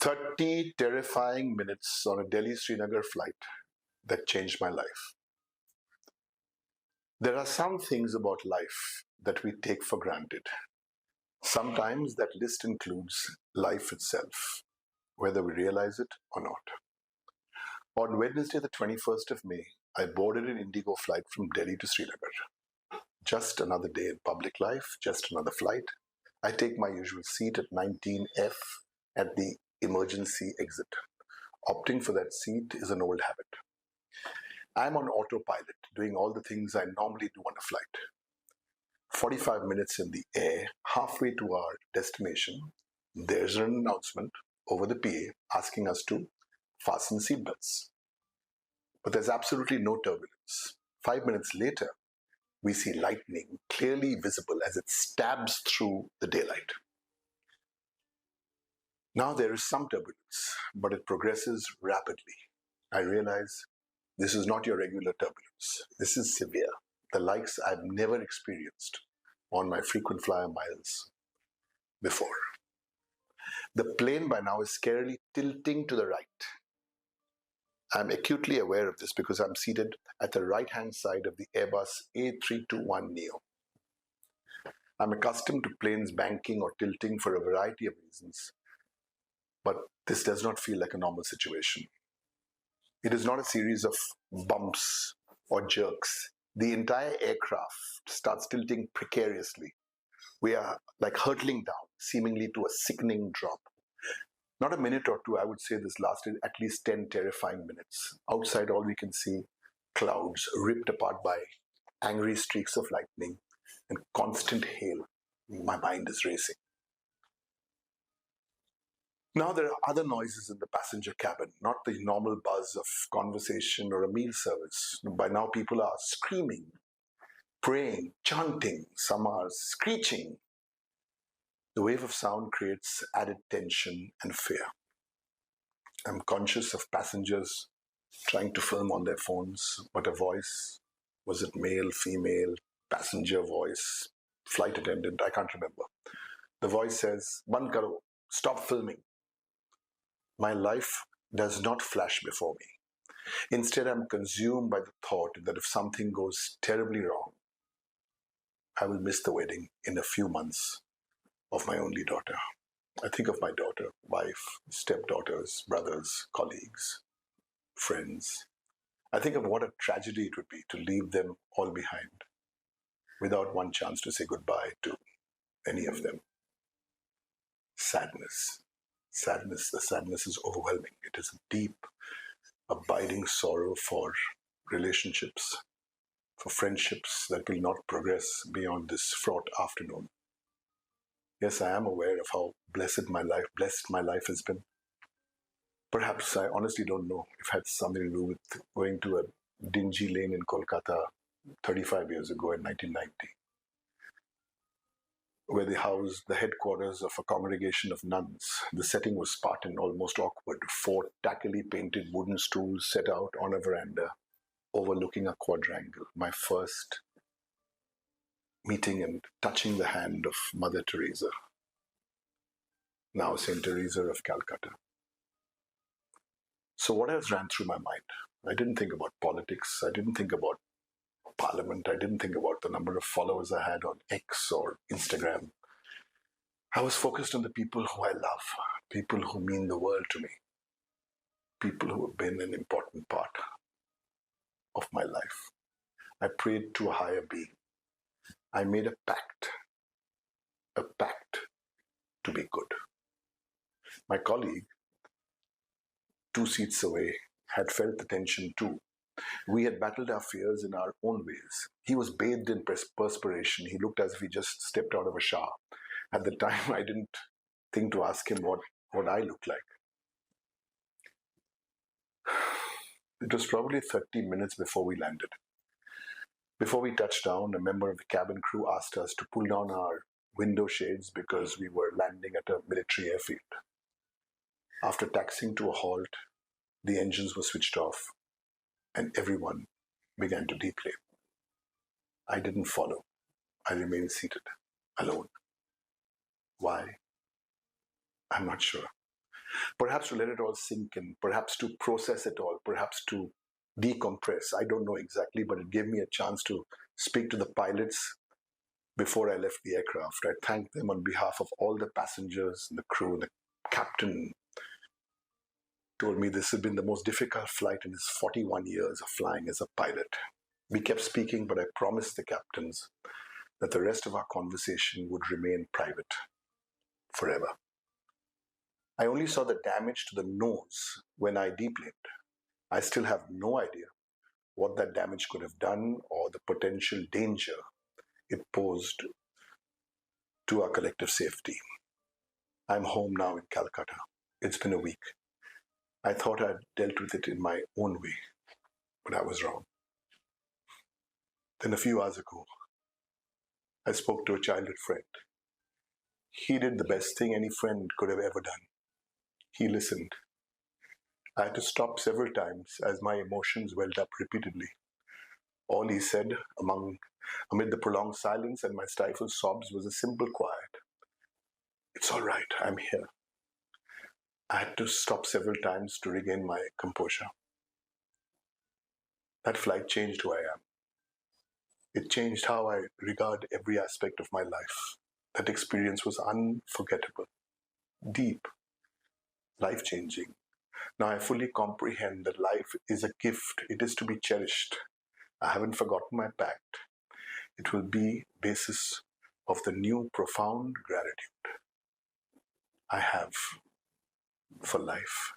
30 terrifying minutes on a Delhi-Srinagar flight that changed my life. There are some things about life that we take for granted. Sometimes that list includes life itself, whether we realize it or not. On Wednesday, the 21st of May, I boarded an Indigo flight from Delhi to Srinagar. Just another day in public life, just another flight. I take my usual seat at 19F at the emergency exit. Opting for that seat is an old habit. I'm on autopilot, doing all the things I normally do on a flight. 45 minutes in the air, halfway to our destination, there's an announcement over the PA asking us to fasten seatbelts. But there's absolutely no turbulence. 5 minutes later, we see lightning clearly visible as it stabs through the daylight. Now there is some turbulence, but it progresses rapidly. I realize this is not your regular turbulence. This is severe, the likes I've never experienced on my frequent flyer miles before. The plane by now is scarily tilting to the right. I'm acutely aware of this because I'm seated at the right-hand side of the Airbus A321neo. I'm accustomed to planes banking or tilting for a variety of reasons, but this does not feel like a normal situation. It is not a series of bumps or jerks. The entire aircraft starts tilting precariously. We are like hurtling down, seemingly to a sickening drop. Not a minute or two, I would say this lasted at least 10 terrifying minutes. Outside, all we can see, clouds ripped apart by angry streaks of lightning and constant hail. My mind is racing. Now there are other noises in the passenger cabin, not the normal buzz of conversation or a meal service. By now people are screaming, praying, chanting, some are screeching. The wave of sound creates added tension and fear. I'm conscious of passengers trying to film on their phones, but a voice, was it male, female, passenger voice, flight attendant, I can't remember. The voice says, "Band karo, stop filming." My life does not flash before me. Instead, I'm consumed by the thought that if something goes terribly wrong, I will miss the wedding in a few months of my only daughter. I think of my daughter, wife, stepdaughters, brothers, colleagues, friends. I think of what a tragedy it would be to leave them all behind without one chance to say goodbye to any of them. Sadness. Sadness. The sadness is overwhelming. It is a deep, abiding sorrow for relationships, for friendships that will not progress beyond this fraught afternoon. Yes, I am aware of how blessed my life has been. Perhaps I honestly don't know if it had something to do with going to a dingy lane in Kolkata 35 years ago in 1990, where they housed the headquarters of a congregation of nuns. The setting was Spartan, almost awkward. 4 tackily painted wooden stools set out on a veranda overlooking a quadrangle. My first meeting and touching the hand of Mother Teresa, now Saint Teresa of Calcutta. So what else ran through my mind? I didn't think about politics. I didn't think about Parliament. I didn't think about the number of followers I had on X or Instagram. I was focused on the people who I love, people who mean the world to me, people who have been an important part of my life. I prayed to a higher being. I made a pact to be good. My colleague, 2 seats away, had felt the tension too. We had battled our fears in our own ways. He was bathed in perspiration. He looked as if he just stepped out of a shower. At the time, I didn't think to ask him what I looked like. It was probably 30 minutes before we landed. Before we touched down, a member of the cabin crew asked us to pull down our window shades because we were landing at a military airfield. After taxiing to a halt, the engines were switched off and everyone began to deplane. I didn't follow. I remained seated, alone. Why? I'm not sure. Perhaps to let it all sink in, perhaps to process it all, perhaps to decompress. I don't know exactly, but it gave me a chance to speak to the pilots before I left the aircraft. I thanked them on behalf of all the passengers and the crew. The captain told me this had been the most difficult flight in his 41 years of flying as a pilot. We kept speaking, but I promised the captains that the rest of our conversation would remain private forever. I only saw the damage to the nose when I deplaned. I still have no idea what that damage could have done or the potential danger it posed to our collective safety. I'm home now in Calcutta. It's been a week. I thought I'd dealt with it in my own way, but I was wrong. Then a few hours ago, I spoke to a childhood friend. He did the best thing any friend could have ever done. He listened. I had to stop several times as my emotions welled up repeatedly. All he said amid the prolonged silence and my stifled sobs was a simple quiet. It's all right, I'm here. I had to stop several times to regain my composure. That flight changed who I am. It changed how I regard every aspect of my life. That experience was unforgettable, deep, life-changing. Now I fully comprehend that life is a gift. It is to be cherished. I haven't forgotten my pact. It will be basis of the new profound gratitude I have for life.